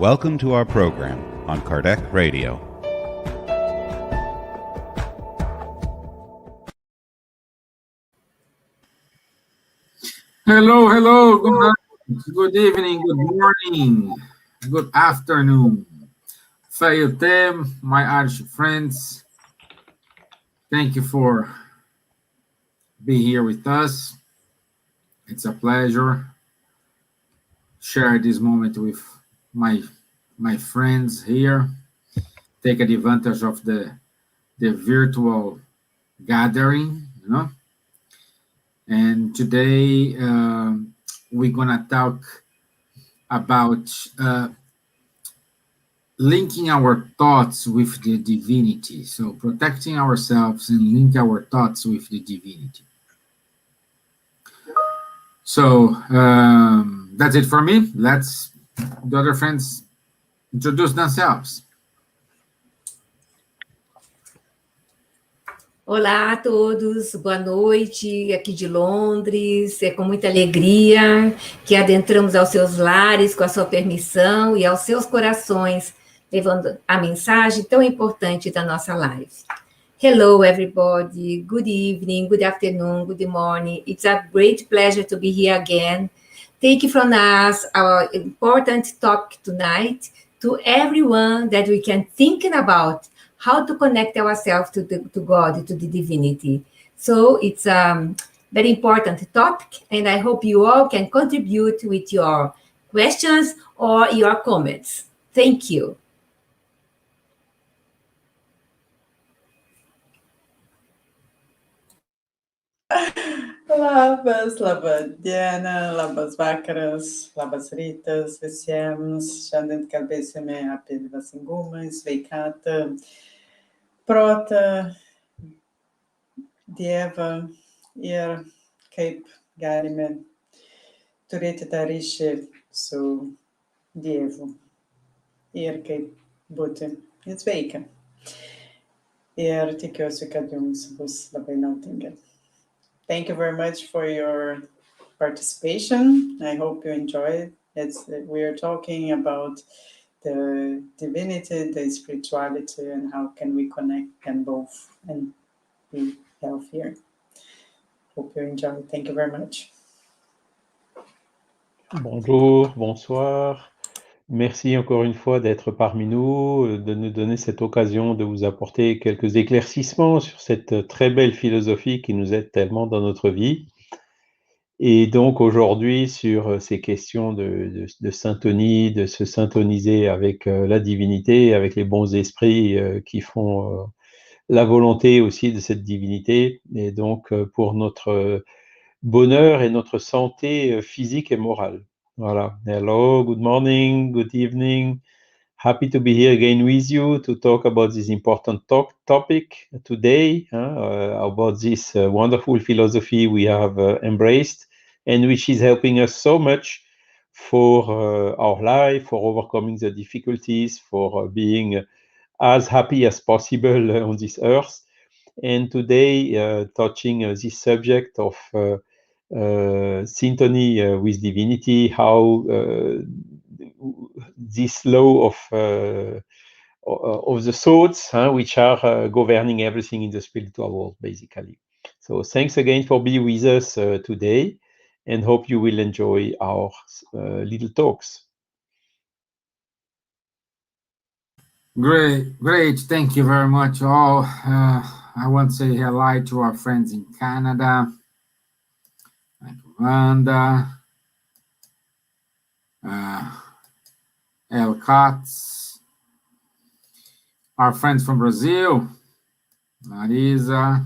Welcome to our program on Kardec Radio. Hello, hello, good night, good evening, good morning, good afternoon. Fayutem, my Irish friends, thank you for being here with us. It's a pleasure share this moment with my friends here. Take advantage of the virtual gathering, you know. And today we're gonna talk about linking our thoughts with the divinity. So protecting ourselves and link our thoughts with the divinity. So that's it for me. Let's the other friends introduce themselves. Olá a todos, boa noite, aqui de Londres. É com muita alegria que adentramos aos seus lares com a sua permissão e aos seus corações, levando a mensagem tão importante da nossa live. Hello everybody, good evening, good afternoon, good morning. It's a great pleasure to be here again. Take from us our important topic tonight to everyone that we can think about how to connect ourselves to God, to the divinity. So it's a very important topic, and I hope you all can contribute with your questions or your comments. Thank you. Labas diena, labas vakaras, labas rytas visiems. Šiandien kalbėsime apie dvasingumą, sveikatą, protą, Dievą ir kaip galime turėti tą ryšį su Dievu ir kaip būti sveika. Ir tikiuosi, kad jums bus labai naudinga. Thank you very much for your participation. I hope you enjoy it. We are talking about the divinity, the spirituality, and how can we connect them both and be healthier. Hope you enjoy. Thank you very much. Bonjour, bonsoir. Merci encore une fois d'être parmi nous, de nous donner cette occasion de vous apporter quelques éclaircissements sur cette très belle philosophie qui nous aide tellement dans notre vie. Et donc aujourd'hui, sur ces questions de syntonie, de se syntoniser avec la divinité, avec les bons esprits qui font la volonté aussi de cette divinité, et donc pour notre bonheur et notre santé physique et morale. Voilà. Hello, good morning, good evening. Happy to be here again with you to talk about this important topic today, about this wonderful philosophy we have embraced and which is helping us so much for our life, for overcoming the difficulties, for being as happy as possible on this earth. And today, touching this subject of syntony with divinity, how this law of the thoughts, which are governing everything in the spiritual world, basically. So thanks again for being with us today, and hope you will enjoy our little talks. Great. Thank you very much, all. I want to say hello to our friends in Canada, like Rwanda, El Katz, our friends from Brazil, Marisa,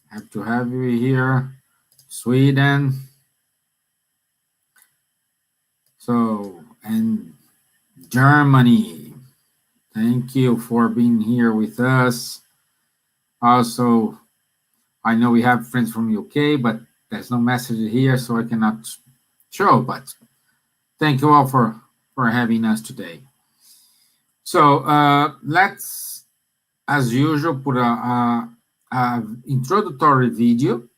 happy to have you here, Sweden, and Germany. Thank you for being here with us. Also, I know we have friends from UK, but there's no message here, so I cannot show, but thank you all for having us today. So let's, as usual, put a introductory video,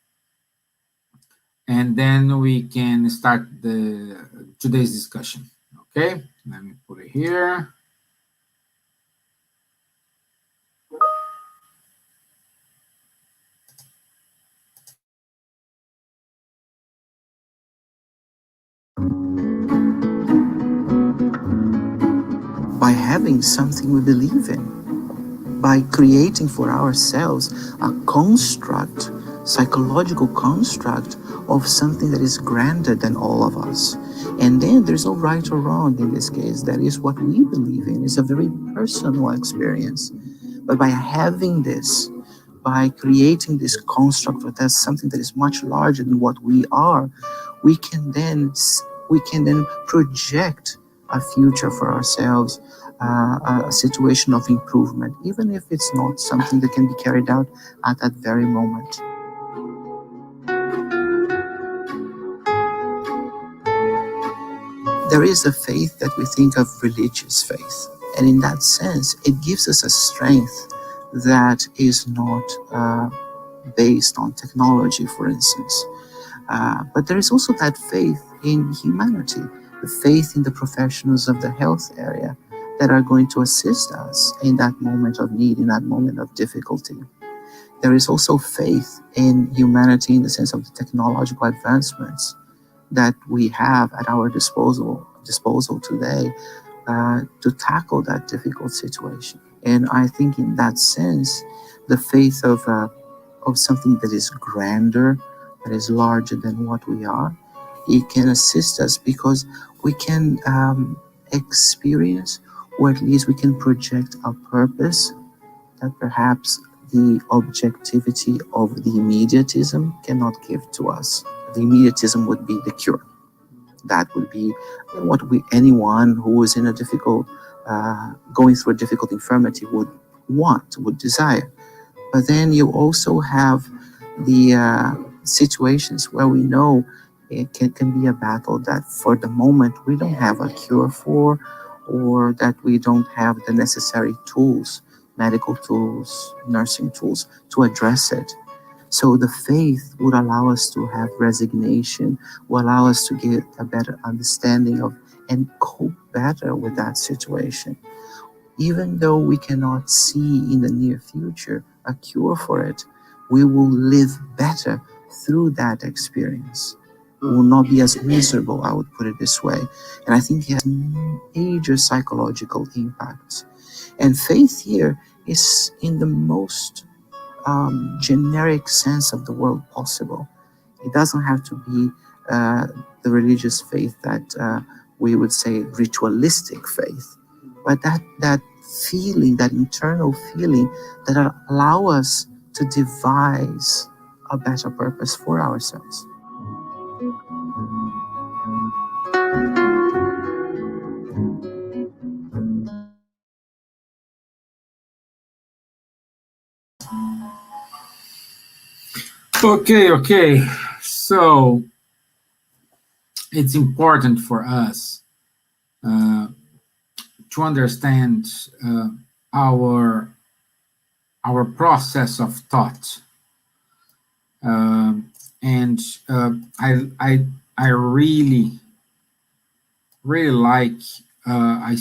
and then we can start today's discussion. Okay, let me put it here. By having something we believe in, by creating for ourselves a construct, psychological construct of something that is grander than all of us. And then there's no right or wrong in this case. That is what we believe in. It's a very personal experience. But by having this, by creating this construct that is something that is much larger than what we are, we can then project a future for ourselves, a situation of improvement, even if it's not something that can be carried out at that very moment. There is a faith that we think of religious faith, and in that sense, it gives us a strength that is not based on technology, for instance. But there is also that faith in humanity, the faith in the professionals of the health area that are going to assist us in that moment of need, in that moment of difficulty. There is also faith in humanity in the sense of the technological advancements that we have at our disposal today to tackle that difficult situation. And I think in that sense, the faith of something that is grander, that is larger than what we are, it can assist us because we can experience, or at least we can project a purpose that perhaps the objectivity of the immediatism cannot give to us. The immediatism would be the cure. That would be what anyone who is in a difficult, going through a difficult infirmity would want, would desire. But then you also have the situations where we know it can be a battle that for the moment we don't have a cure for, or that we don't have the necessary tools, medical tools, nursing tools to address it. So the faith would allow us to have resignation, will allow us to get a better understanding of and cope better with that situation. Even though we cannot see in the near future a cure for it, we will live better through that experience. We will not be as miserable, I would put it this way. And I think it has major psychological impacts. And faith here is in the most generic sense of the word possible. It doesn't have to be the religious faith that we would say ritualistic faith, but that feeling, that internal feeling that allow us to devise a better purpose for ourselves. Okay. So it's important for us to understand our process of thought, and I really like not a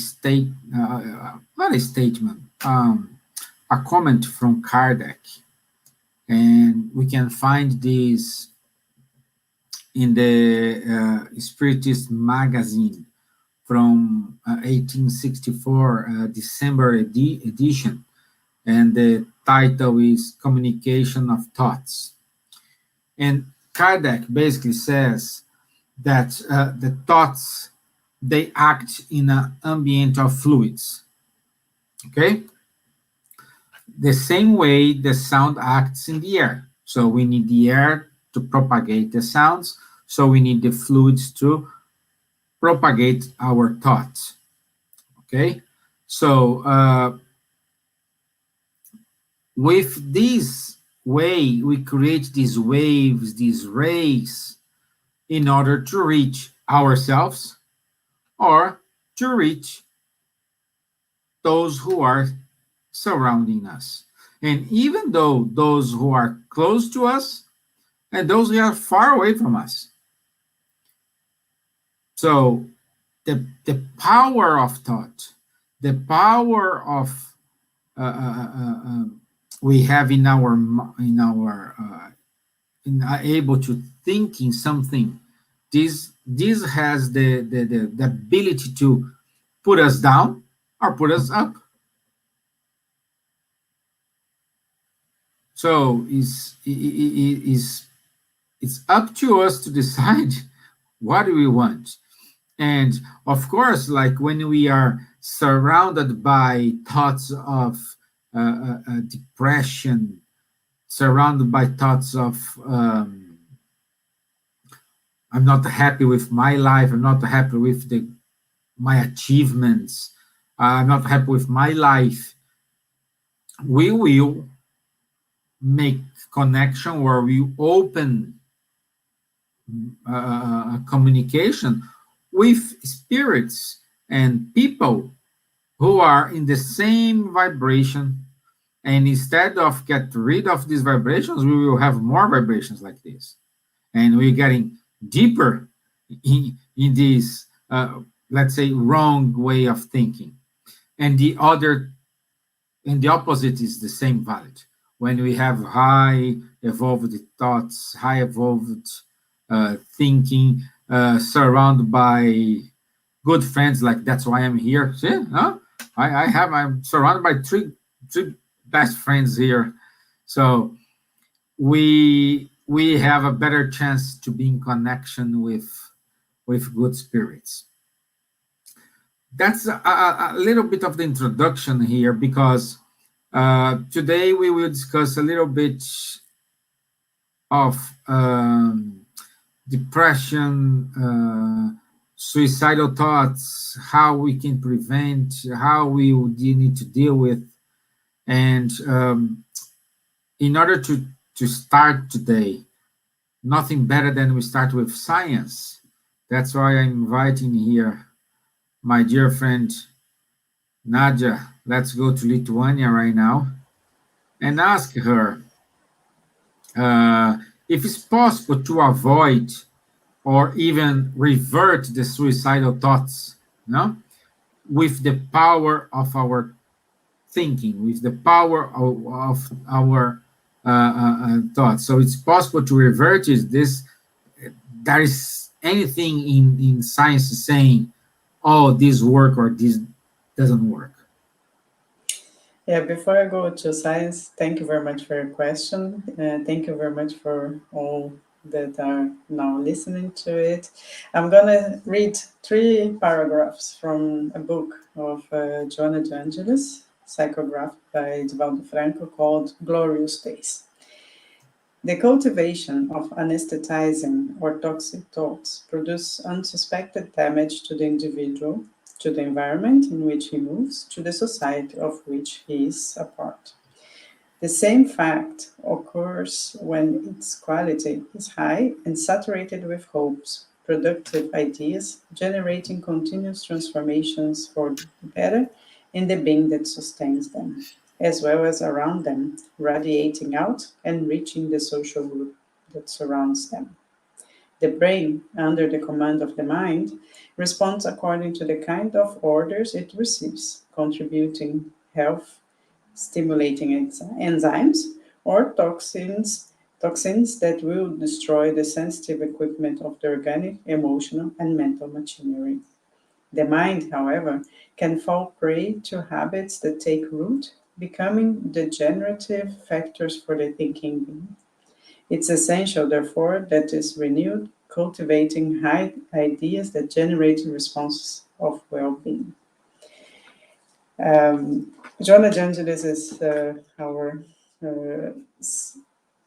statement, a comment from Kardec, and we can find this in the Spiritist magazine from 1864, December edition, and the title is Communication of Thoughts. And Kardec basically says that the thoughts, they act in an ambient of fluids, okay? The same way the sound acts in the air. So we need the air to propagate the sounds, so we need the fluids to propagate our thoughts, okay? So with this way, we create these waves, these rays, in order to reach ourselves or to reach those who are surrounding us. And even though those who are close to us and those who are far away from us. So the power of thought, the power of we have in able to thinking something. This has the ability to put us down or put us up. So it's up to us to decide what do we want. And of course, like when we are surrounded by thoughts of depression, surrounded by thoughts of I'm not happy with my life, I'm not happy with my achievements, I'm not happy with my life, we will make connection where we open communication with spirits and people who are in the same vibration. And instead of get rid of these vibrations, we will have more vibrations like this. And we're getting deeper in this, let's say, wrong way of thinking. And the opposite is the same valid. When we have high evolved thoughts, high evolved thinking, surrounded by good friends, like that's why I'm here. See, huh? I'm surrounded by three best friends here. So we have a better chance to be in connection with good spirits. That's a little bit of the introduction here, because today we will discuss a little bit of depression, suicidal thoughts, how we can prevent, how we need to deal with. And in order to start today, nothing better than we start with science. That's why I'm inviting here my dear friend Nadja. Let's go to Lithuania right now and ask her if it's possible to avoid or even revert the suicidal thoughts, no? With the power of our thinking, with the power of our thoughts. So it's possible to revert it. There is anything in science saying, oh, this work or this doesn't work? Yeah, before I go to science, thank you very much for your question. Thank you very much for all that are now listening to it. I'm going to read 3 paragraphs from a book of Joanna de Angelis, psychographed by Divaldo Franco, called Glorious Days. The cultivation of anesthetizing or toxic thoughts produces unsuspected damage to the individual, to the environment in which he moves, to the society of which he is a part. The same fact occurs when its quality is high and saturated with hopes, productive ideas, generating continuous transformations for the better in the being that sustains them, as well as around them, radiating out and reaching the social group that surrounds them. The brain, under the command of the mind, responds according to the kind of orders it receives, contributing health, stimulating enzymes, or toxins that will destroy the sensitive equipment of the organic, emotional, and mental machinery. The mind, however, can fall prey to habits that take root, becoming degenerative factors for the thinking being. It's essential, therefore, that is renewed, cultivating high ideas that generate responses of well-being. Joanna de Angelis is our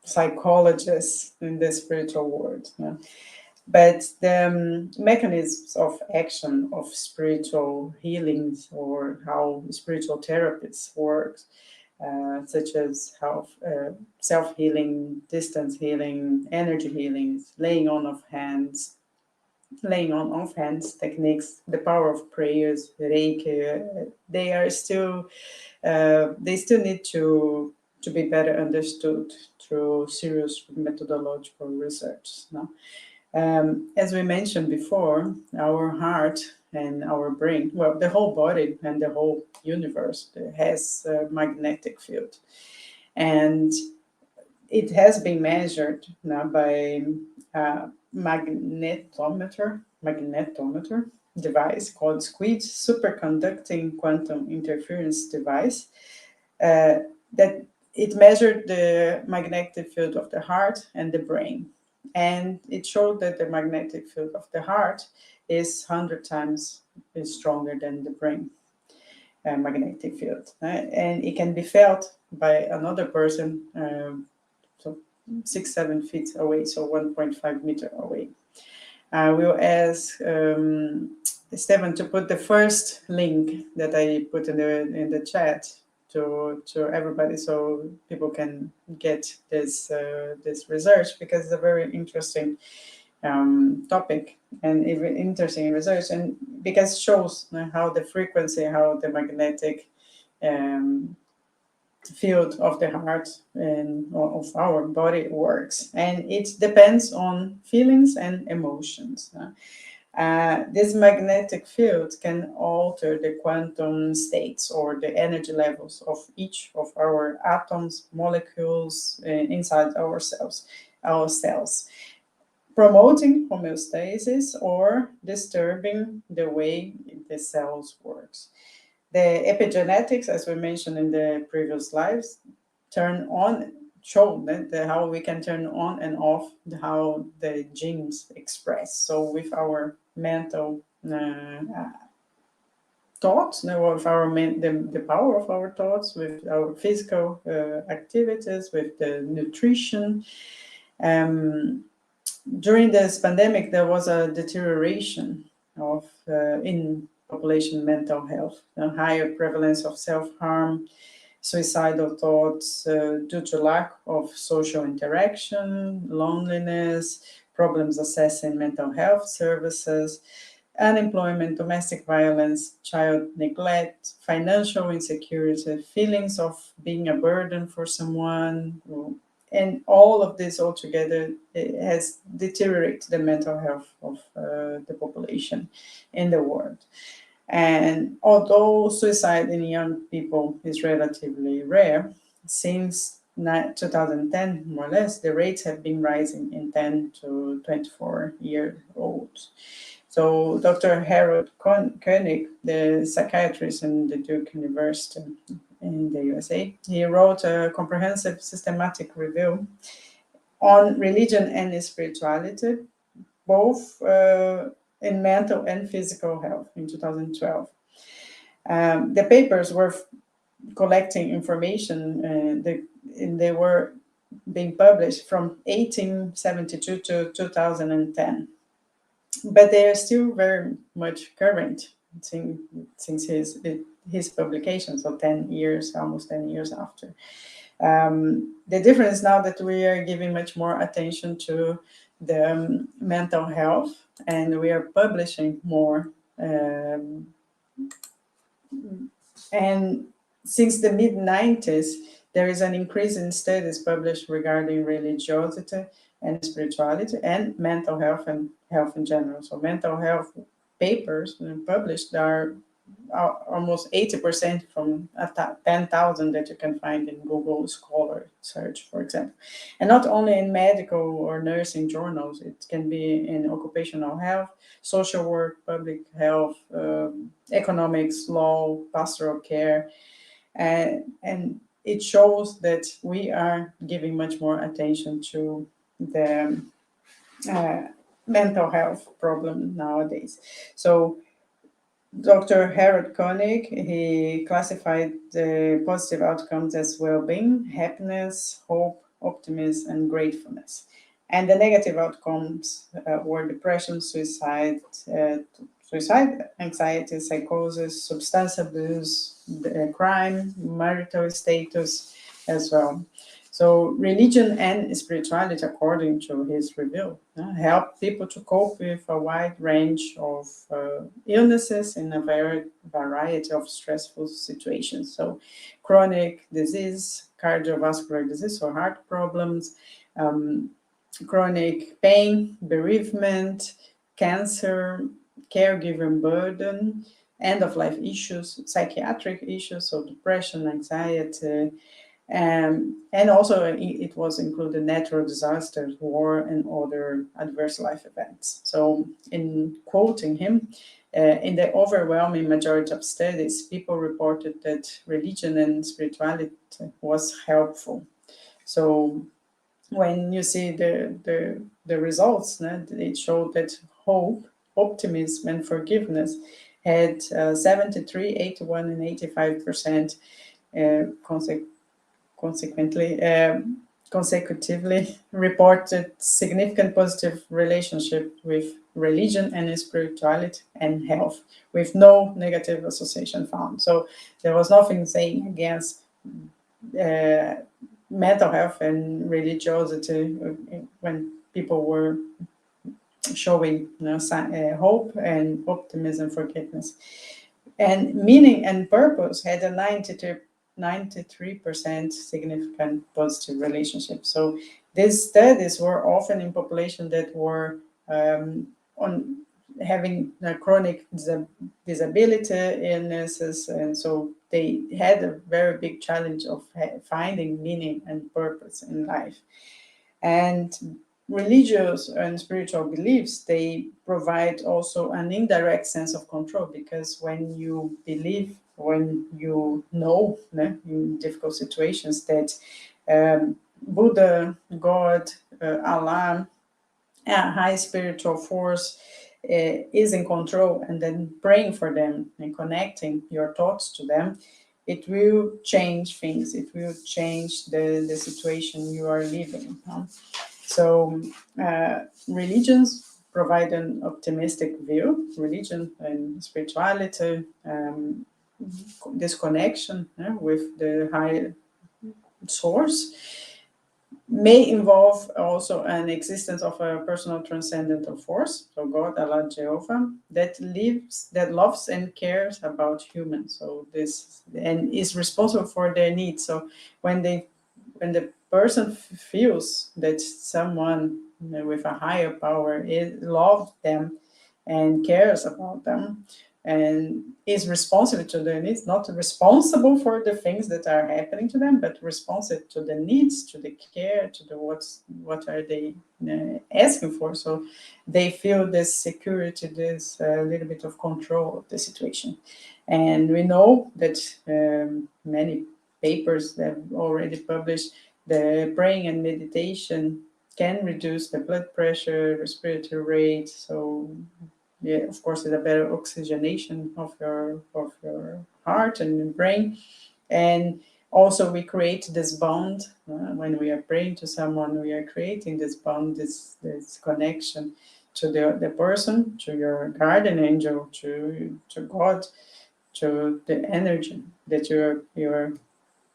psychologist in the spiritual world. Yeah? But the mechanisms of action of spiritual healings, or how spiritual therapies work, such as how self-healing, distance healing, energy healings, laying on of hands techniques, the power of prayers, Reiki, they still need to be better understood through serious methodological research. No? As we mentioned before, our heart and our brain, well, the whole body and the whole universe has a magnetic field. And it has been measured now by a magnetometer device called SQUID, superconducting quantum interference device, that it measured the magnetic field of the heart and the brain. And it showed that the magnetic field of the heart is 100 times stronger than the brain magnetic field. And it can be felt by another person, so 6-7 feet away, so 1.5 meter away. We'll ask Stevan to put the first link that I put in the chat to everybody, so people can get this research, because it's a very interesting topic and even interesting research, and because it shows how the frequency, how the magnetic field of the heart and of our body works, and it depends on feelings and emotions. This magnetic field can alter the quantum states or the energy levels of each of our atoms, molecules inside our cells, promoting homeostasis or disturbing the way the cells works. The epigenetics, as we mentioned in the previous slides, show that how we can turn on and off how the genes express. So with our mental thoughts, with our the power of our thoughts, with our physical activities, with the nutrition. During this pandemic, there was a deterioration of in population mental health, a higher prevalence of self-harm, suicidal thoughts due to lack of social interaction, loneliness, problems accessing mental health services, unemployment, domestic violence, child neglect, financial insecurity, feelings of being a burden for someone, and all of this altogether has deteriorated the mental health of the population in the world. And although suicide in young people is relatively rare, since 2010, more or less, the rates have been rising in 10 to 24-year-olds. So Dr. Harold Koenig, the psychiatrist in the Duke University in the USA, he wrote a comprehensive systematic review on religion and spirituality, both in mental and physical health in 2012. The papers were collecting information and they were being published from 1872 to 2010. But they are still very much current since his publication, so 10 years, almost 10 years after. The difference now that we are giving much more attention to the mental health, and we are publishing more. And since the mid-90s, there is an increase in studies published regarding religiosity and spirituality and mental health and health in general. So mental health papers published are almost 80% from 10,000 that you can find in Google Scholar search, for example. And not only in medical or nursing journals, it can be in occupational health, social work, public health, economics, law, pastoral care. And it shows that we are giving much more attention to the mental health problem nowadays. So Dr. Harold Koenig, he classified the positive outcomes as well-being, happiness, hope, optimism, and gratefulness. And the negative outcomes were depression, suicide, anxiety, psychosis, substance abuse, crime, marital status as well. So religion and spirituality, according to his review, help people to cope with a wide range of illnesses in a variety of stressful situations. So chronic disease, cardiovascular disease, or heart problems, chronic pain, bereavement, cancer, caregiver burden, end-of-life issues, psychiatric issues, so depression, anxiety, and also it was included natural disasters, war, and other adverse life events. So in quoting him, in the overwhelming majority of studies, people reported that religion and spirituality was helpful. So when you see the results, it showed that hope, optimism, and forgiveness had 73, 81, and 85% consecutively reported significant positive relationship with religion and spirituality and health, with no negative association found. So there was nothing saying against mental health and religiosity when people were showing hope and optimism, forgiveness. And meaning and purpose had a 93% significant positive relationship. So these studies were often in population that were on having chronic disability illnesses, and so they had a very big challenge of finding meaning and purpose in life. And religious and spiritual beliefs, they provide also an indirect sense of control, because when you believe, when you know in difficult situations that Buddha, God, Allah, a high spiritual force is in control, and then praying for them and connecting your thoughts to them, it will change things. It will change the situation you are living. So religions provide an optimistic view. Religion and spirituality, this connection with the higher source, may involve also an existence of a personal transcendental force, so God, Allah, Jehovah, that loves and cares about humans. So this, and is responsible for their needs. So when the person feels that someone with a higher power loves them and cares about them and is responsible to their needs, not responsible for the things that are happening to them, but responsive to the needs, to the care, to the what are they asking for. So they feel this security, this little bit of control of the situation. And we know that many papers that have already published, the praying and meditation can reduce the blood pressure, respiratory rate. So yeah, of course, it's a better oxygenation of your heart and brain. And also we create this bond when we are praying to someone. We are creating this bond, this connection to the person, to your guardian angel, to God, to the energy that you're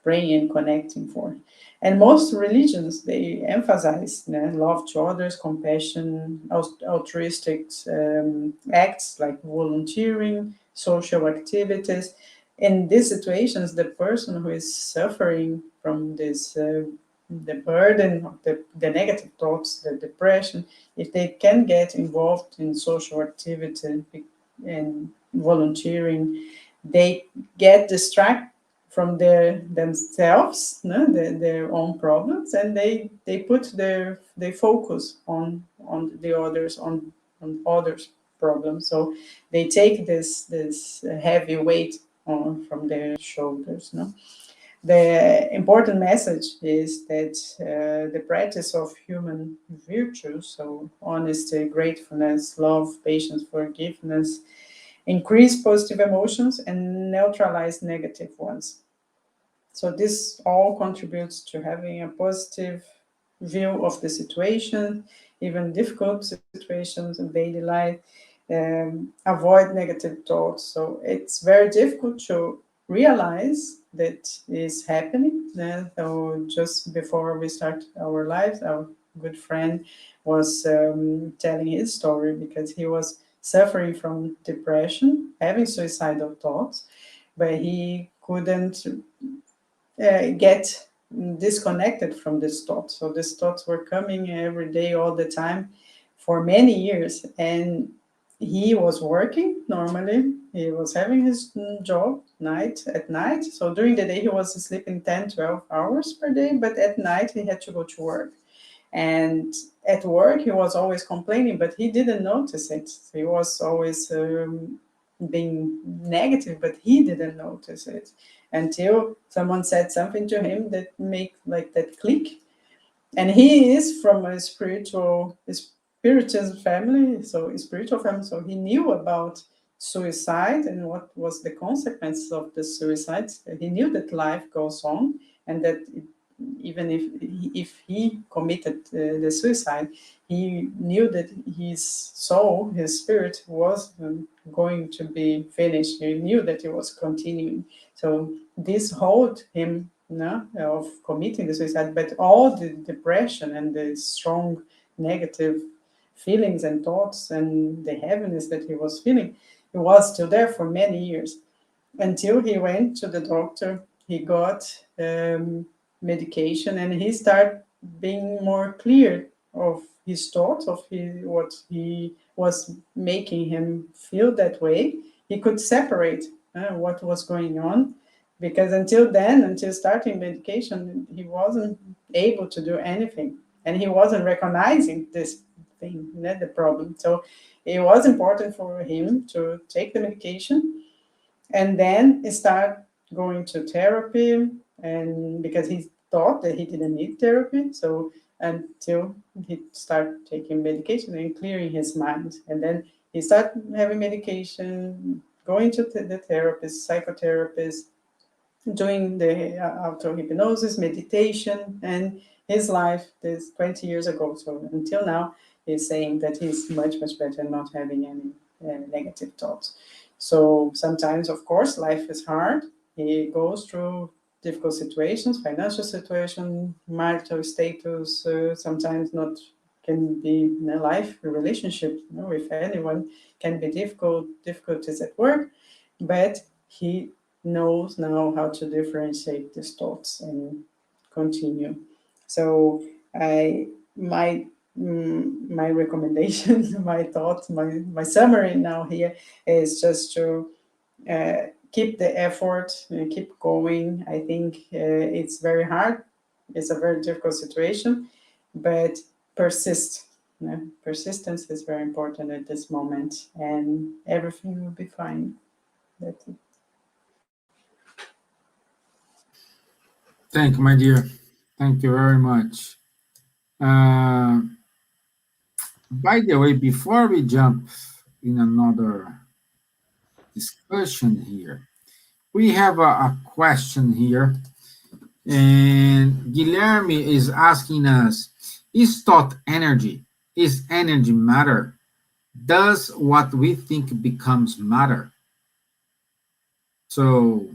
praying and connecting for. And most religions, they emphasize love to others, compassion, altruistic acts like volunteering, social activities. In these situations, the person who is suffering from this, the burden of the negative thoughts, the depression, if they can get involved in social activity and volunteering, they get distracted from themselves, their own problems, and they put they focus on the others, on others' problems. So they take this heavy weight from their shoulders. The important message is that the practice of human virtues, so honesty, gratefulness, love, patience, forgiveness, increase positive emotions and neutralize negative ones. So this all contributes to having a positive view of the situation, even difficult situations in daily life, avoid negative thoughts. So it's very difficult to realize that is happening. So just before we start our lives, our good friend was telling his story, because he was suffering from depression, having suicidal thoughts, but he couldn't get disconnected from these thoughts. So these thoughts were coming every day, all the time, for many years, and he was working normally. He was having his job at night. So during the day, he was sleeping 10, 12 hours per day, but at night he had to go to work. And at work, he was always complaining, but he didn't notice it. He was always being negative, but he didn't notice it until someone said something to him that made like that click. And he is from a spiritual family, so he knew about suicide and what was the consequences of the suicide. He knew that life goes on, and that even if he committed the suicide, he knew that his soul, his spirit, was going to be finished. He knew that it was continuing. So this held him of committing the suicide, but all the depression and the strong negative feelings and thoughts and the heaviness that he was feeling, it was still there for many years until he went to the doctor. He got medication, and he started being more clear of his thoughts, of what he was making him feel that way. He could separate what was going on, because until starting medication, he wasn't able to do anything, and he wasn't recognizing this thing, the problem. So it was important for him to take the medication and then start going to therapy, and because he thought that he didn't need therapy, so until he started taking medication and clearing his mind. And then he started having medication, going to the therapist, psychotherapist, doing the auto-hypnosis, meditation, and his life is 20 years ago. So until now, he's saying that he's much, much better not having any negative thoughts. So sometimes, of course, life is hard. He goes through difficult situations, financial situation, marital status, sometimes not can be in a life, a relationship with anyone can be difficulties at work, but he knows now how to differentiate these thoughts and continue. So my recommendation, my thought, my summary now here is just to keep the effort, keep going. I think it's very hard. It's a very difficult situation, but persist. Persistence is very important at this moment, and everything will be fine. That's it. Thank you, my dear. Thank you very much. By the way, before we jump in another discussion here, we have a question here, and Guilherme is asking us, is thought energy? Is energy matter? Does what we think becomes matter? So,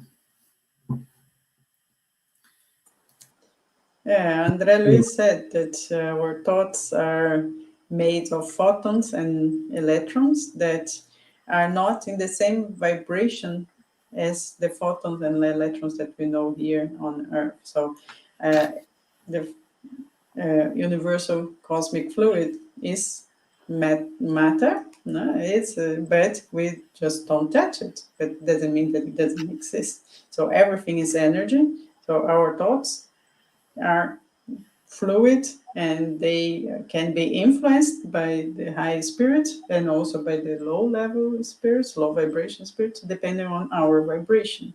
yeah, André Luiz said that our thoughts are made of photons and electrons that are not in the same vibration as the photons and the electrons that we know here on Earth. So the universal cosmic fluid is matter, but we just don't touch it. But it doesn't mean that it doesn't exist. So everything is energy. So our thoughts are fluid, and they can be influenced by the high spirit and also by the low level spirits, low vibration spirits, depending on our vibration.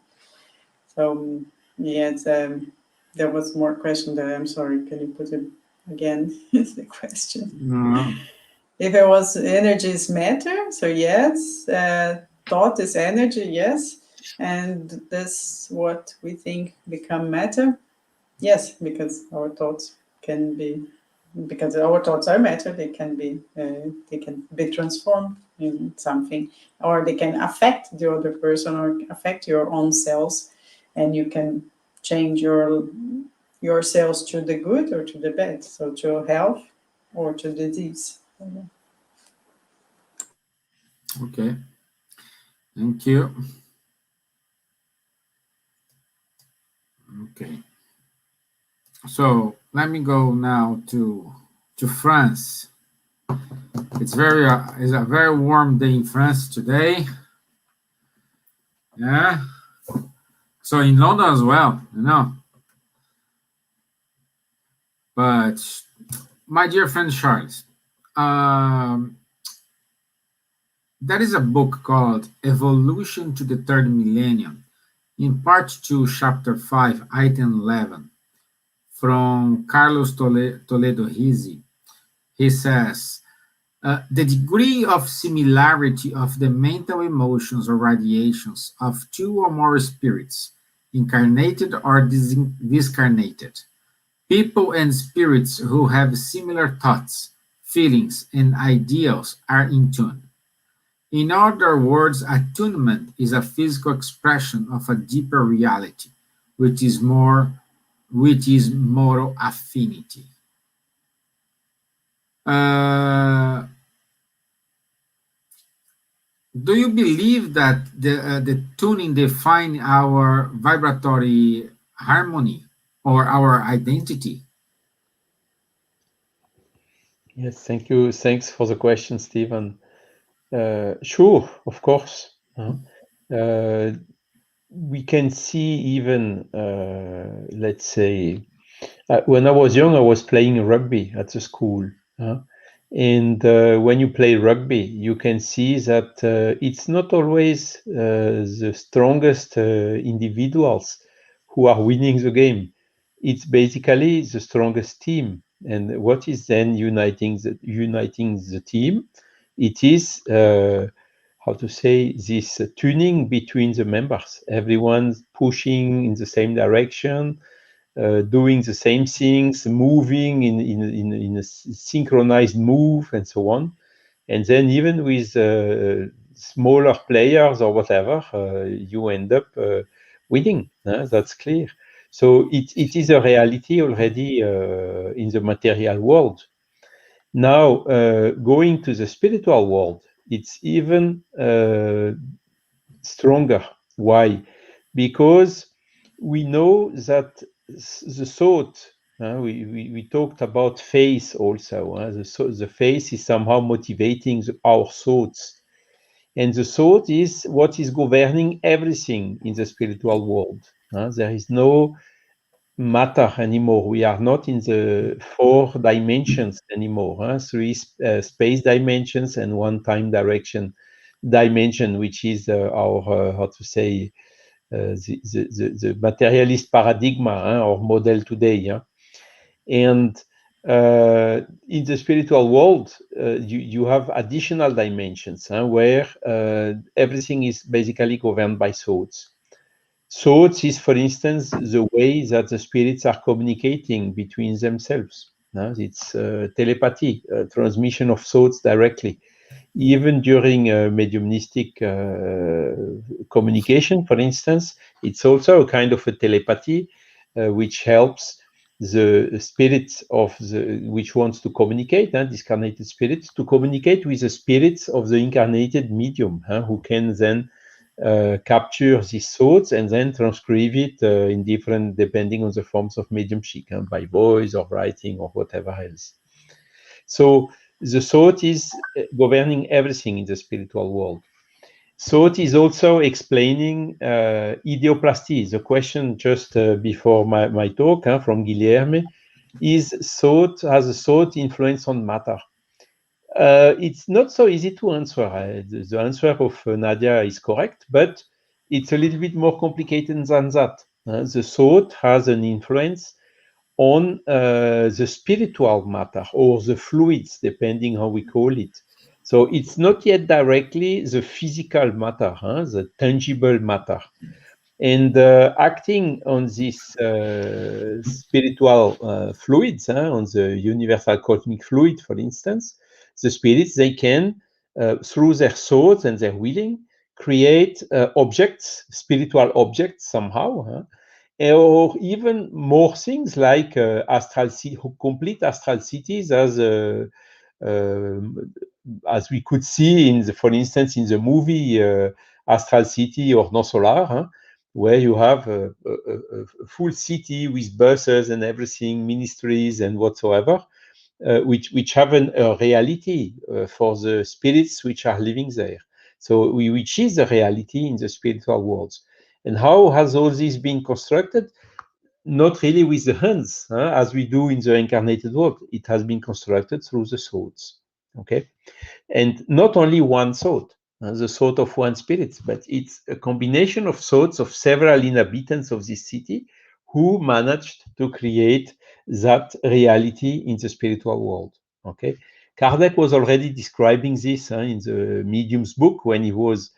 So yes, there was more question there. I'm sorry. Can you put it again? Is the question. If it was energy is matter, so yes, thought is energy, yes, and that's what we think become matter. Yes, because our thoughts can be, because our thoughts are matter, they can be transformed in something, or they can affect the other person or affect your own cells, and you can change your cells to the good or to the bad, so to health or to disease. okay. Thank you. Okay. So let me go now to France. It's a very warm day in France today. Yeah. So in London as well, you know. But my dear friend Charles, there is a book called Evolution to the Third Millennium, in part 2, chapter 5, item 11, from Carlos Toledo Rizzi. He says, the degree of similarity of the mental emotions or radiations of two or more spirits, incarnated or discarnated, people and spirits who have similar thoughts, feelings, and ideals are in tune. In other words, attunement is a physical expression of a deeper reality, which is moral affinity. Do you believe that the tuning define our vibratory harmony or our identity? Yes, thank you. Thanks for the question, Stevan. Sure, of course. We can see even, let's say, when I was young, I was playing rugby at the school. And when you play rugby, you can see that it's not always the strongest individuals who are winning the game. It's basically the strongest team. And what is then uniting the team? It is how to say, this tuning between the members. Everyone's pushing in the same direction, doing the same things, moving in a synchronized move, and so on. And then even with smaller players or whatever, you end up winning. That's clear. So it is a reality already in the material world. Now, going to the spiritual world, it's even stronger. Why? Because we know that the thought, we talked about faith also. The faith is somehow motivating our thoughts. And the thought is what is governing everything in the spiritual world. There is no matter anymore. We are not in the 4 dimensions anymore. 3 space dimensions and 1 time dimension, which is our how to say the materialist paradigm or model today. And in the spiritual world, you have additional dimensions where everything is basically governed by thoughts. Thoughts is, for instance, the way that the spirits are communicating between themselves. It's telepathy, transmission of thoughts directly. Even during mediumistic communication, for instance, it's also a kind of a telepathy which helps the spirits of which wants to communicate, discarnated spirits, to communicate with the spirits of the incarnated medium, who can then capture these thoughts and then transcribe it in different, depending on the forms of mediumship, by voice or writing or whatever else. So the thought is governing everything in the spiritual world. Thought is also explaining idioplasty. The question just before my talk from Guilherme is has a thought influence on matter? It's not so easy to answer. The answer of Nadja is correct, but it's a little bit more complicated than that. The thought has an influence on the spiritual matter or the fluids, depending how we call it. So it's not yet directly the physical matter, the tangible matter. And acting on this spiritual fluids, on the universal cosmic fluid, for instance, the spirits, they can, through their thoughts and their willing, create objects, spiritual objects somehow, or even more things like complete astral cities, as we could see for instance, in the movie Astral City or No Solar, where you have a full city with buses and everything, ministries and whatsoever, which have a reality for the spirits which are living there. So which is a reality in the spiritual worlds. And how has all this been constructed? Not really with the hands, as we do in the incarnated world. It has been constructed through the thoughts. Okay, and not only one thought, the thought of one spirit, but it's a combination of thoughts of several inhabitants of this city who managed to create that reality in the spiritual world. Okay, Kardec was already describing this in the Medium's book when he was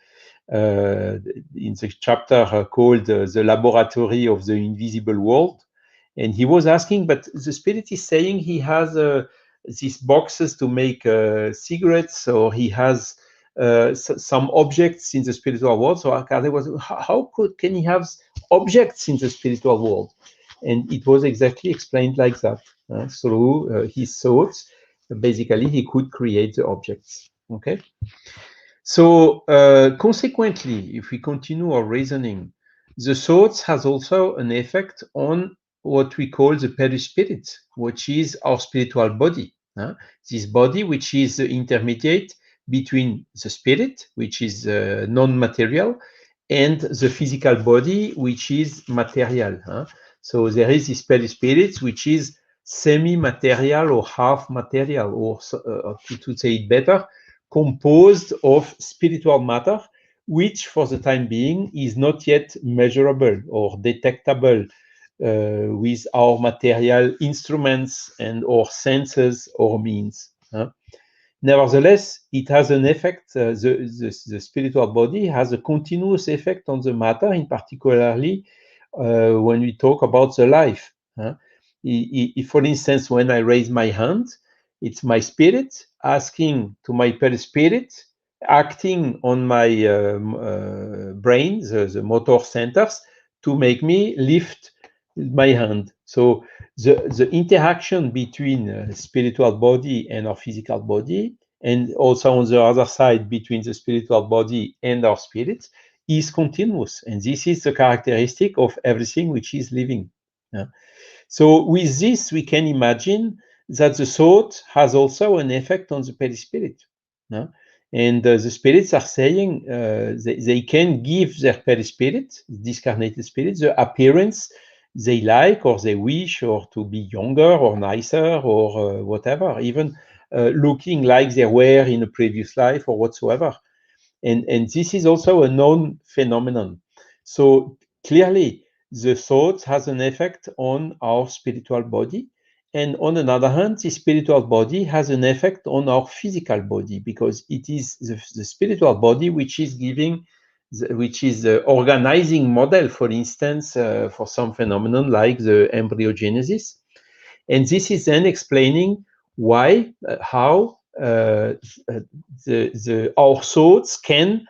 in the chapter called The Laboratory of the Invisible World. And he was asking, but the spirit is saying he has these boxes to make cigarettes, or he has some objects in the spiritual world. So Kardec was, how can he have objects in the spiritual world? And it was exactly explained like that. Through his thoughts, basically he could create the objects. Okay. So consequently, if we continue our reasoning, the thoughts has also an effect on what we call the perispirit, which is our spiritual body. This body, which is the intermediate between the spirit, which is non-material, and the physical body, which is material. So there is this perispirit, which is semi-material or half material, or to say it better, composed of spiritual matter, which for the time being is not yet measurable or detectable with our material instruments and or senses or means. Nevertheless, it has an effect, the spiritual body has a continuous effect on the matter, in particularly when we talk about the life. If, for instance, when I raise my hand, it's my spirit asking to my perispirit, acting on my brain, the motor centers, to make me lift my hand. So the interaction between spiritual body and our physical body, and also on the other side between the spiritual body and our spirit, is continuous. And this is the characteristic of everything which is living. So with this, we can imagine that the thought has also an effect on the perispirit. And the spirits are saying they can give their perispirit, discarnated spirit, the appearance they like or they wish, or to be younger or nicer or whatever, even looking like they were in a previous life or whatsoever. And this is also a known phenomenon. So clearly, the thought has an effect on our spiritual body. And on another hand, the spiritual body has an effect on our physical body, because it is the spiritual body which is giving, which is the organizing model, for instance, for some phenomenon like the embryogenesis. And this is then explaining why, how our thoughts can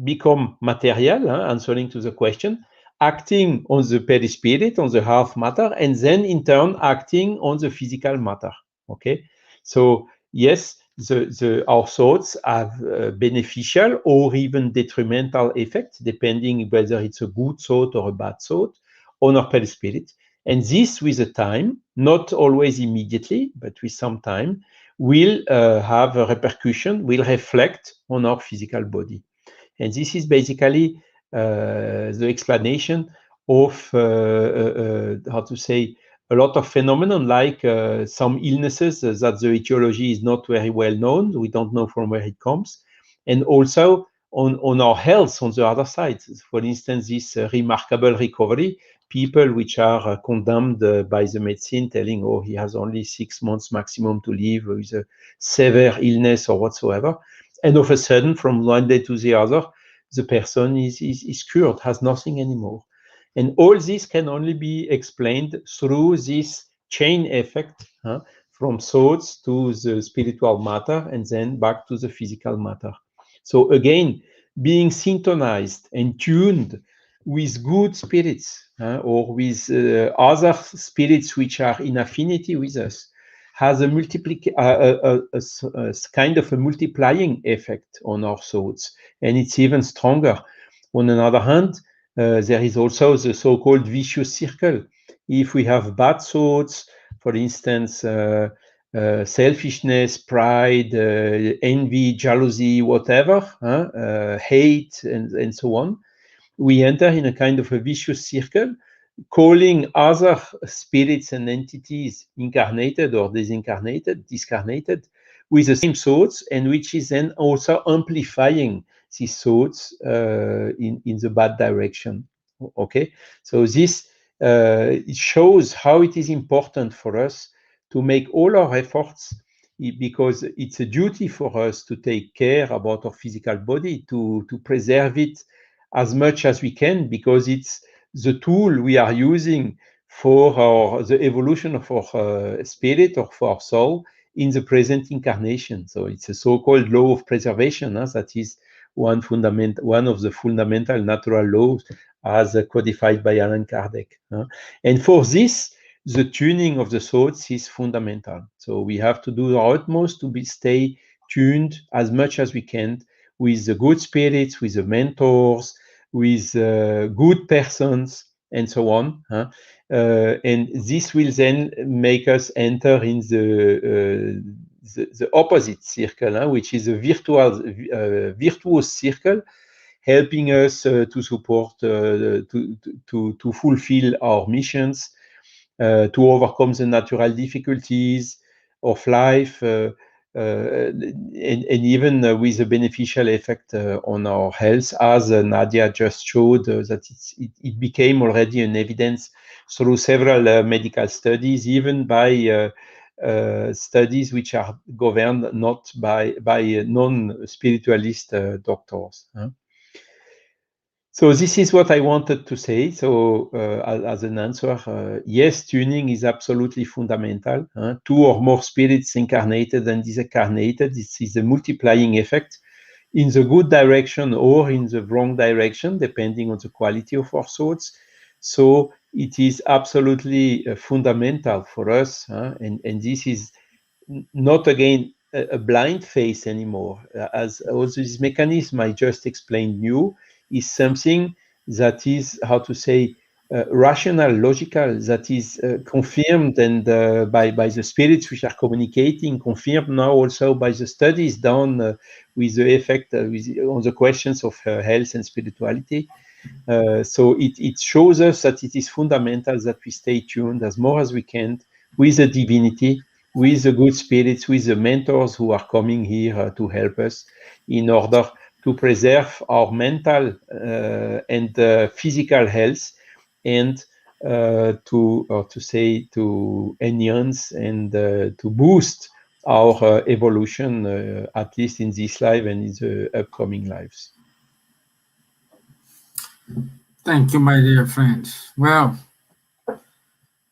become material, answering to the question, acting on the perispirit, on the half matter, and then in turn acting on the physical matter. Okay, so yes, our thoughts have beneficial or even detrimental effects, depending whether it's a good thought or a bad thought, on our perispirit. And this, with the time, not always immediately, but with some time, will have a repercussion, will reflect on our physical body. And this is basically the explanation of, how to say, a lot of phenomenon, like some illnesses that the etiology is not very well known. We don't know from where it comes. And also on our health on the other side. For instance, this remarkable recovery, people which are condemned by the medicine, telling, oh, he has only 6 months maximum to live with a severe illness or whatsoever. And all of a sudden, from one day to the other, the person is cured, has nothing anymore. And all this can only be explained through this chain effect, from thoughts to the spiritual matter and then back to the physical matter. So again, being synchronized and tuned with good spirits or with other spirits which are in affinity with us has a kind of a multiplying effect on our thoughts, and it's even stronger. On another hand, there is also the so-called vicious circle. If we have bad thoughts, for instance, selfishness, pride, envy, jealousy, whatever, hate, and so on, we enter in a kind of a vicious circle, calling other spirits and entities, incarnated or discarnated, with the same thoughts, and which is then also amplifying these thoughts in the bad direction. Okay, so this it shows how it is important for us to make all our efforts, because it's a duty for us to take care about our physical body, to preserve it as much as we can, because it's the tool we are using for the evolution of our spirit or for our soul in the present incarnation. So it's a so-called law of preservation. That is one of the fundamental natural laws as codified by Allan Kardec. And for this, the tuning of the thoughts is fundamental. So we have to do our utmost to stay tuned as much as we can with the good spirits, with the mentors, with good persons, and so on. And this will then make us enter in the opposite circle, which is a virtuous circle, helping us to support, to fulfill our missions, to overcome the natural difficulties of life, and even with a beneficial effect on our health, as Nadja just showed, that it became already an evidence through several medical studies, even by studies which are governed not by non-spiritualist doctors. So this is what I wanted to say. So as an answer, yes, tuning is absolutely fundamental. Two or more spirits incarnated and disincarnated, this is a multiplying effect in the good direction or in the wrong direction, depending on the quality of our thoughts. So it is absolutely fundamental for us. And this is not, again, a blind faith anymore, as also this mechanism I just explained you is something that is, how to say, rational, logical, that is confirmed and by the spirits which are communicating, confirmed now also by the studies done with the effect on the questions of health and spirituality. So it shows us that it is fundamental that we stay tuned as more as we can with the divinity, with the good spirits, with the mentors who are coming here to help us in order to preserve our mental and physical health, and to enhance and to boost our evolution, at least in this life and in the upcoming lives. Thank you, my dear friend. Well,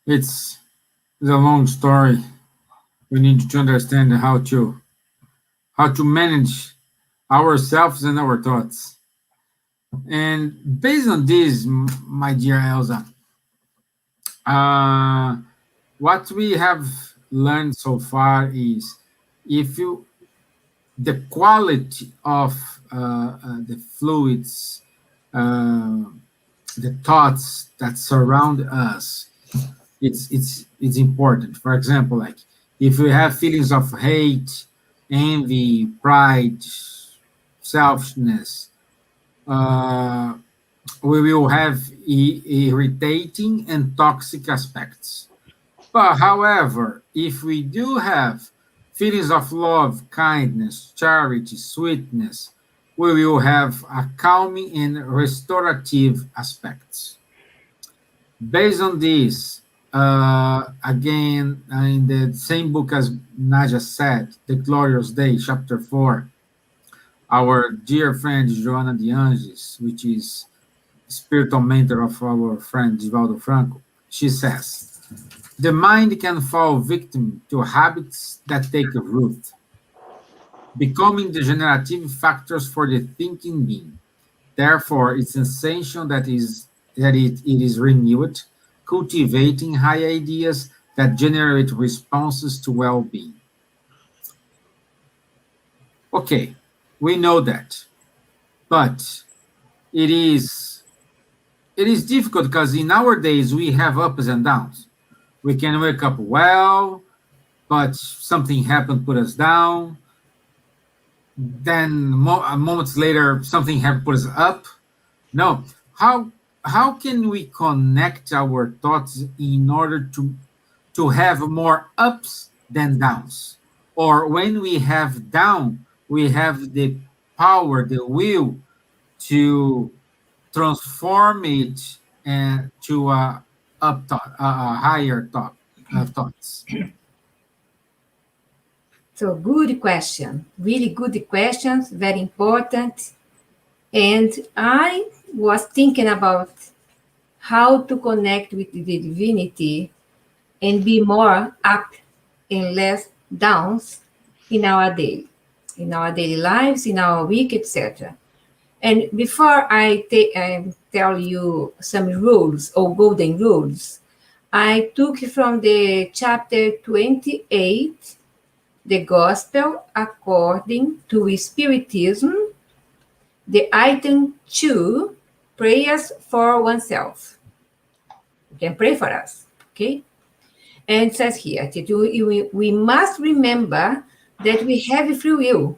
it's a long story. We need to understand how to manage ourselves and our thoughts. And based on this, my dear Elsa, what we have learned so far is the quality of the fluids, the thoughts that surround us, it's important. For example, like if we have feelings of hate, envy, pride, selfishness, we will have irritating and toxic aspects. But however, if we do have feelings of love, kindness, charity, sweetness, we will have a calming and restorative aspects. Based on this, again, in the same book as Nadja said, The Glorious Day, chapter 4, our dear friend Joana de Anges, which is spiritual mentor of our friend Divaldo Franco, she says, the mind can fall victim to habits that take root, becoming degenerative factors for the thinking being. Therefore, it's essential that it is renewed, cultivating high ideas that generate responses to well-being. Okay, we know that, but it is difficult because in our days we have ups and downs. We can wake up well, but something happened, put us down. Then moments later, something happened, put us up. No, how can we connect our thoughts in order to have more ups than downs? Or when we have down, we have the power, the will to transform it and to up thought, a higher thought, thoughts. So good question, really good questions, very important. And I was thinking about how to connect with the divinity and be more up and less downs in our daily lives, in our week, etc. And before I tell you some rules or golden rules, I took from the chapter 28, the Gospel according to Spiritism, the item 2, prayers for oneself. You can pray for us, okay? And it says here, we must remember that we have free will.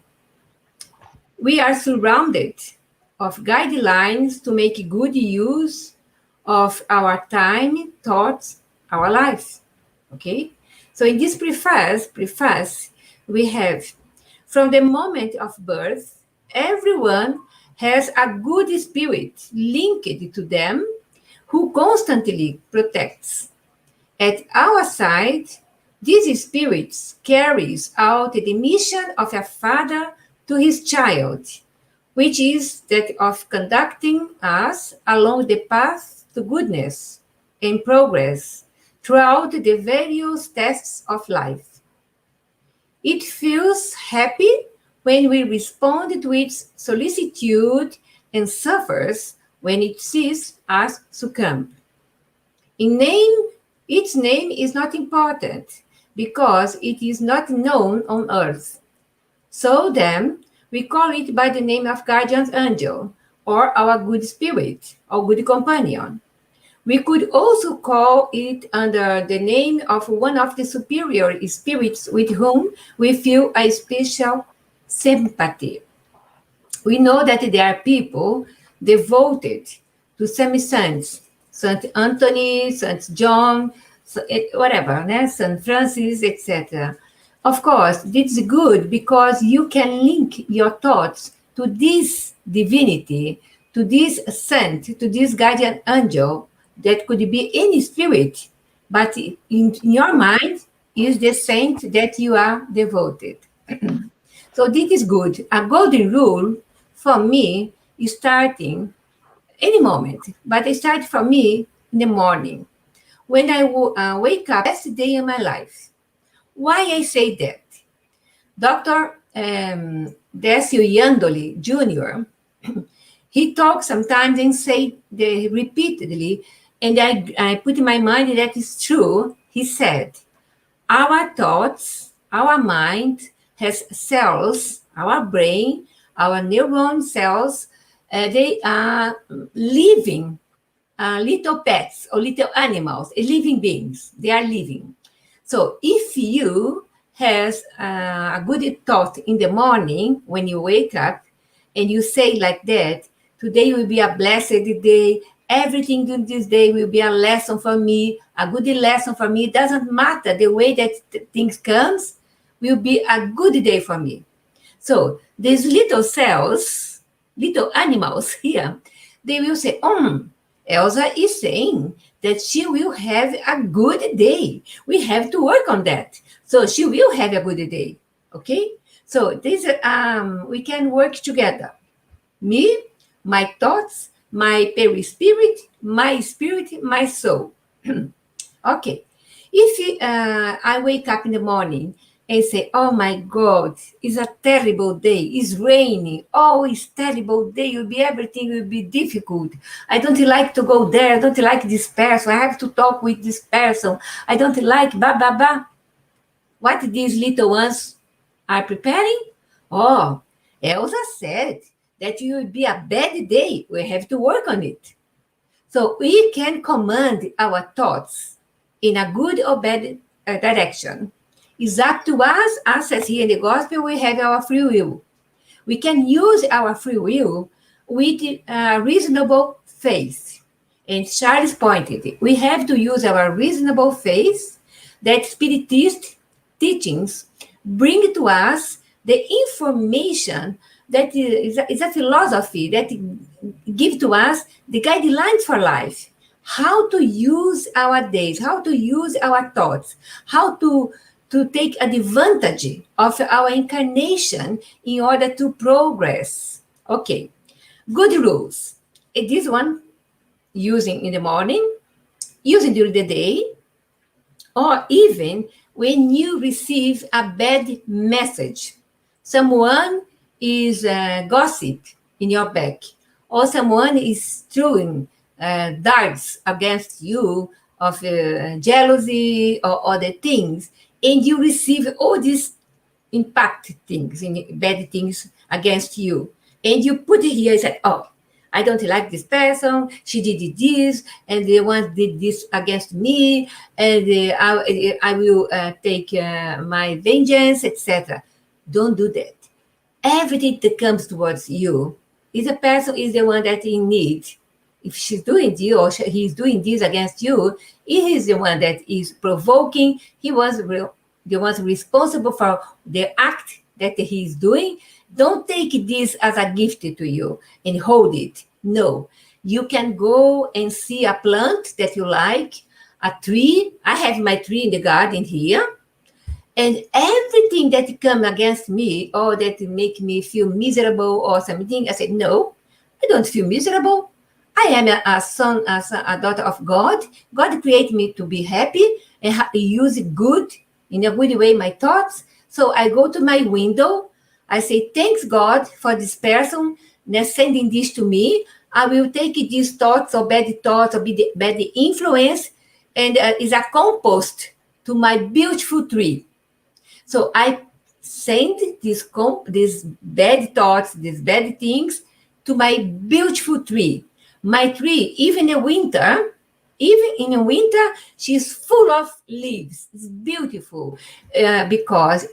We are surrounded of guidelines to make good use of our time, thoughts, our lives, okay? So in this preface, we have, from the moment of birth, everyone has a good spirit linked to them who constantly protects. At our side, this spirit carries out the mission of a father to his child, which is that of conducting us along the path to goodness and progress throughout the various tests of life. It feels happy when we respond to its solicitude and suffers when it sees us succumb. Its name is not important because it is not known on earth. So then, we call it by the name of guardian angel, or our good spirit, or good companion. We could also call it under the name of one of the superior spirits with whom we feel a special sympathy. We know that there are people devoted to some saints, Saint Anthony, Saint John, whatever, Saint Francis, etc. Of course, this is good because you can link your thoughts to this divinity, to this saint, to this guardian angel that could be any spirit, but in your mind is the saint that you are devoted. So this is good. A golden rule for me is starting any moment, but it starts for me in the morning. When I wake up, best day in my life. Why I say that? Dr. Décio Yandoli Jr., he talks sometimes and say repeatedly, and I put in my mind that is true. He said, our thoughts, our mind has cells, our brain, our neuron cells, they are living little pets or little animals, living beings. They are living. So if you has a good thought in the morning when you wake up and you say like that, today will be a blessed day. Everything in this day will be a lesson for me, a good lesson for me. It doesn't matter the way that things comes, will be a good day for me. So these little cells, little animals here, they will say, Elsa is saying that she will have a good day. We have to work on that. So she will have a good day, okay? So this, we can work together. Me, my thoughts, my perispirit, my spirit, my soul. Okay. If I wake up in the morning and say, oh my God, it's a terrible day, it's raining, oh, it's terrible day, everything will be difficult. I don't like to go there, I don't like this person, I have to talk with this person, I don't like blah, blah, blah. What these little ones are preparing? Oh, Elsa said that it will be a bad day, we have to work on it. So we can command our thoughts in a good or bad direction. It's up to us. Us as here in the gospel, we have our free will. We can use our free will with reasonable faith. And Charles pointed, we have to use our reasonable faith that Spiritist teachings bring to us the information that is a philosophy that gives to us the guidelines for life, how to use our days, how to use our thoughts, how to take advantage of our incarnation in order to progress. Okay, good rules. This one, using in the morning, using during the day, or even when you receive a bad message. Someone is gossip in your back, or someone is throwing darts against you of jealousy or other things, and you receive all these impact things, bad things against you, and you put it here and say, oh, I don't like this person, she did this, and the one did this against me, and I will take my vengeance, etc. Don't do that. Everything that comes towards you, if the person is the one that in need, if she's doing this or he's doing this against you, he is the one that is provoking, he was the one responsible for the act that he is doing. Don't take this as a gift to you and hold it. No, you can go and see a plant that you like, a tree. I have my tree in the garden here. And everything that come against me or that make me feel miserable or something, I said, no, I don't feel miserable. I am a son, a daughter of God. God created me to be happy and use it good, in a good way, my thoughts. So I go to my window. I say, thanks God for this person sending this to me. I will take these thoughts or bad influence and is a compost to my beautiful tree. So I send these bad thoughts, these bad things to my beautiful tree. My tree, even in winter, she's full of leaves. It's beautiful because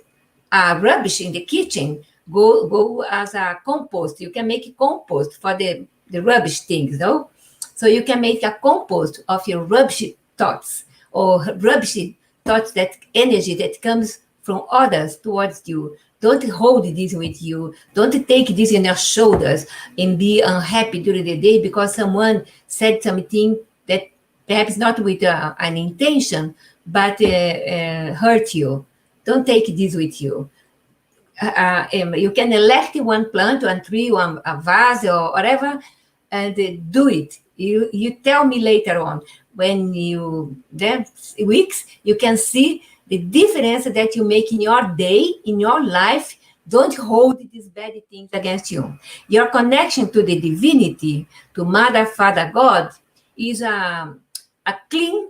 rubbish in the kitchen go as a compost. You can make a compost for the rubbish things, no? So you can make a compost of your rubbish thoughts or rubbish thoughts, that energy that comes from others towards you. Don't hold this with you. Don't take this in your shoulders and be unhappy during the day because someone said something that perhaps not with an intention, but hurt you. Don't take this with you. You can elect one plant, one tree, a vase or whatever, and do it. You tell me later on when weeks you can see the difference that you make in your day, in your life. Don't hold these bad things against you. Your connection to the divinity, to Mother, Father, God, is a clean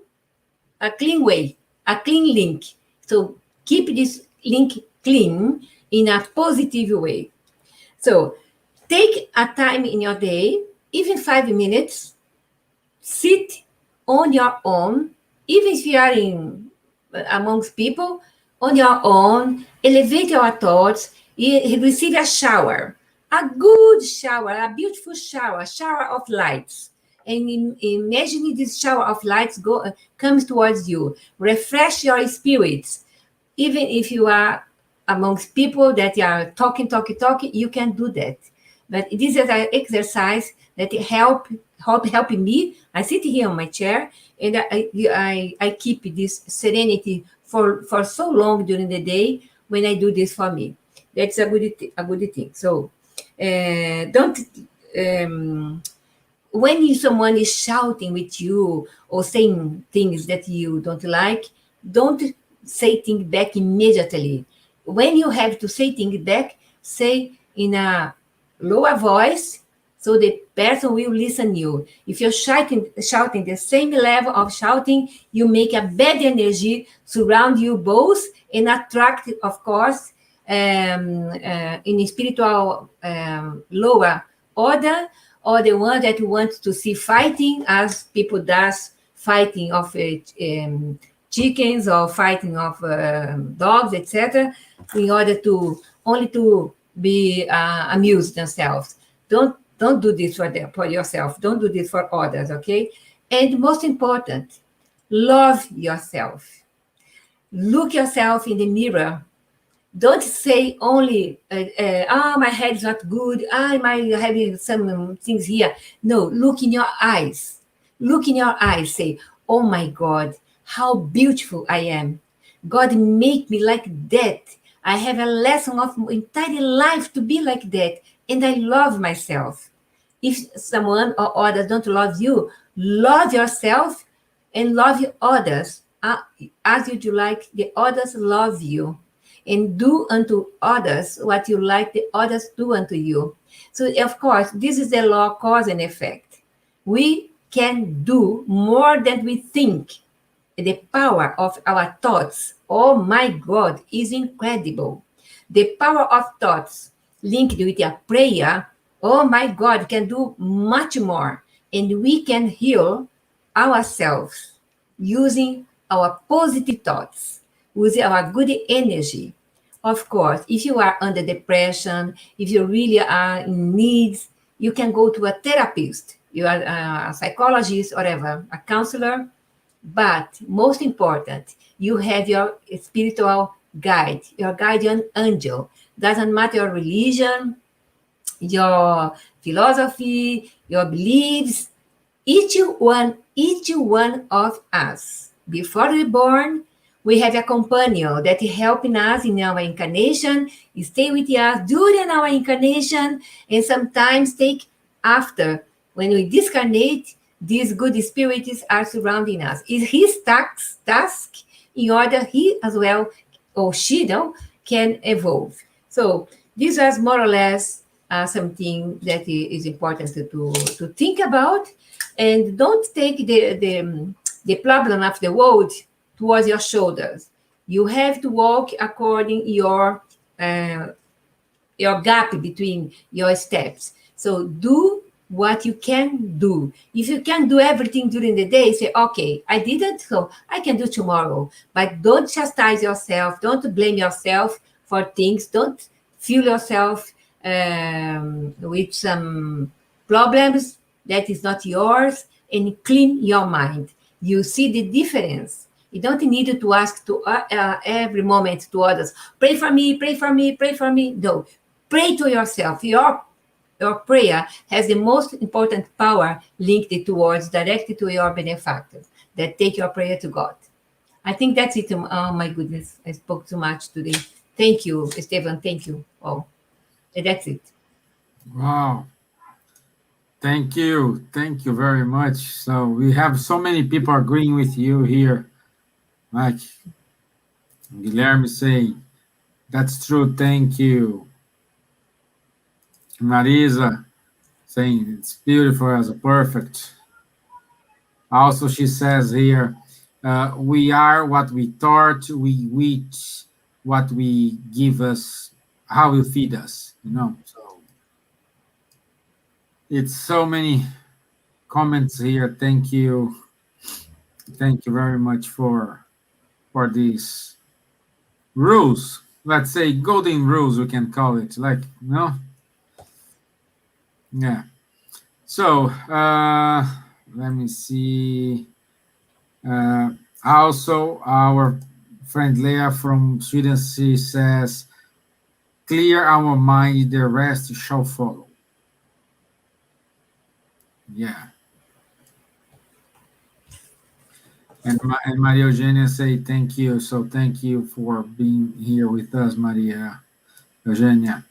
way, a clean link. So keep this link clean in a positive way. So take a time in your day, even 5 minutes, sit on your own, even if you are amongst people, on your own, elevate your thoughts, receive a shower, a good shower, a beautiful shower of lights. And imagine this shower of lights comes towards you. Refresh your spirits. Even if you are amongst people that are talking, you can do that. But this is an exercise that help me. I sit here on my chair and I keep this serenity for so long during the day when I do this for me. That's a good thing. So don't when someone is shouting with you or saying things that you don't like, don't say things back immediately. When you have to say things back, say in a lower voice so the person will listen you. If you're shouting the same level of shouting, you make a bad energy surround you both and attract, of course, in a spiritual lower order, or the one that wants to see fighting, as people does fighting of chickens or fighting of dogs, etc., in order to only to be amused themselves. Don't do this for yourself. Don't do this for others, okay? And most important, love yourself. Look yourself in the mirror. Don't say only, my head is not good. I might have some things here. No, look in your eyes. Look in your eyes. Say, oh my God, how beautiful I am. God made me like that. I have a lesson of entire life to be like that. And I love myself. If someone or others don't love you, love yourself and love others as you like the others love you. And do unto others what you like the others do unto you. So, of course, this is the law of cause and effect. We can do more than we think. The power of our thoughts, oh my God, is incredible. The power of thoughts linked with a prayer, oh my God, can do much more. And we can heal ourselves using our positive thoughts, using our good energy. Of course, if you are under depression, if you really are in needs, you can go to a therapist, you are a psychologist, whatever, a counselor. But most important, you have your spiritual guide, your guardian angel. Doesn't matter your religion, your philosophy, your beliefs. Each one of us, before we're born, we have a companion that is helping us in our incarnation, stay with us during our incarnation, and sometimes take after. When we discarnate, these good spirits are surrounding us. It's his task in order he as well, or she can evolve. So this was more or less something that is important to think about. And don't take the problem of the world towards your shoulders. You have to walk according your gap between your steps. So do what you can do. If you can do everything during the day, say, okay, I didn't, so I can do tomorrow. But don't chastise yourself. Don't blame yourself for things. Don't fill yourself with some problems that is not yours, and clean your mind. You see the difference. You don't need to ask to every moment to others, pray for me, pray for me, pray for me. No, pray to yourself. Your prayer has the most important power linked towards, directly to your benefactors that take your prayer to God. I think that's it. Oh my goodness, I spoke too much today. Thank you, Stevan. Thank you. Oh, that's it. Wow. Thank you. Thank you very much. So we have so many people agreeing with you here. Like Guilherme saying, that's true. Thank you. Marisa saying, it's beautiful as a perfect. Also, she says here, we are what we thought, we eat what we give us, how you feed us, So it's so many comments here. Thank you. Thank you very much for these rules. Let's say golden rules, we can call it, Yeah. So let me see. Also, our friend Leah from Sweden, she says, clear our mind, the rest shall follow. Yeah. And Maria Eugenia say thank you. So thank you for being here with us, Maria Eugenia.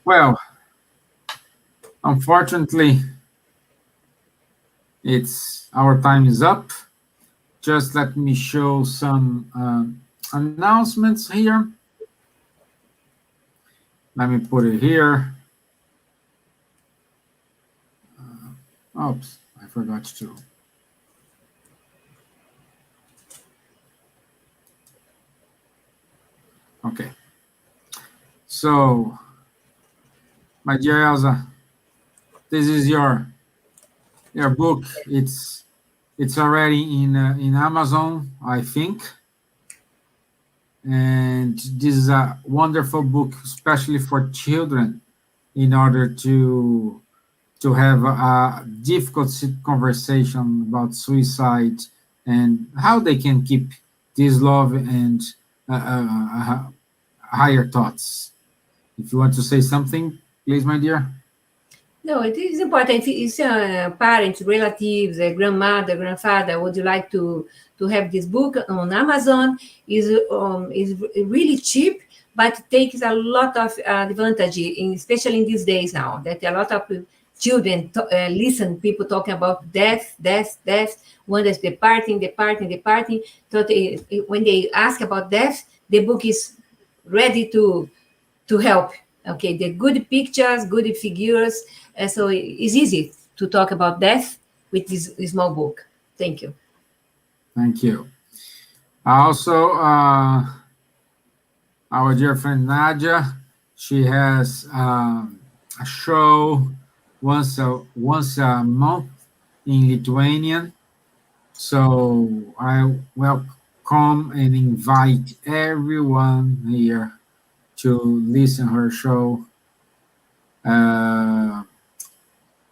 Well, unfortunately, our time is up. Just let me show some announcements here. Let me put it here. Oops, I forgot to. Okay. So, my dear Elsa, this is your book. It's It's already in Amazon, I think. And this is a wonderful book, especially for children, in order to have a difficult conversation about suicide and how they can keep this love and higher thoughts. If you want to say something, please, my dear. No, it is important. If parents, relatives, a grandmother, grandfather would you like to have this book on Amazon, is really cheap, but takes a lot of advantage, especially in these days now, that a lot of children listen people talking about death, one is departing. So when they ask about death, the book is ready to help. Okay, the good pictures, good figures, so it's easy to talk about death with this small book. Thank you. Thank you. Also, our dear friend Nadja, she has a show once a month in Lithuanian. So I welcome and invite everyone here to listen her show.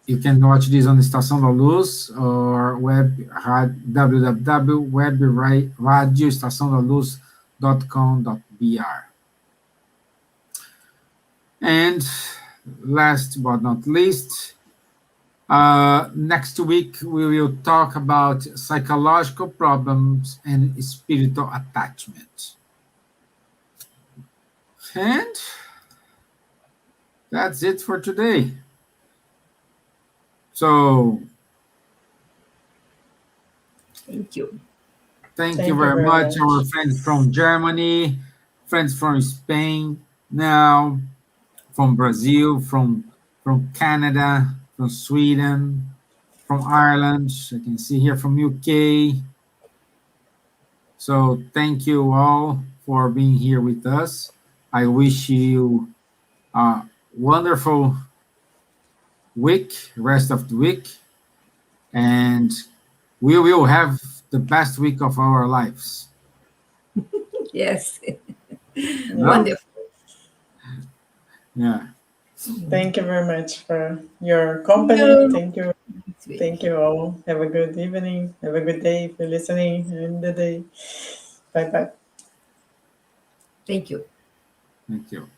You can watch this on Estação da Luz or www.webradioestaçãodaluz.com.br. And last but not least, next week we will talk about psychological problems and spiritual attachment. And that's it for today. So thank you. Thank you very much, our friends from Germany, friends from Spain, now from Brazil, from Canada, from Sweden, from Ireland. I can see here from UK. So thank you all for being here with us. I wish you a wonderful week, rest of the week, and we will have the best week of our lives. Yes. Wonderful. Yeah. Thank you very much for your company. Thank you. Thank you all. Have a good evening. Have a good day if you're listening in the day. Bye-bye. Thank you. Thank you.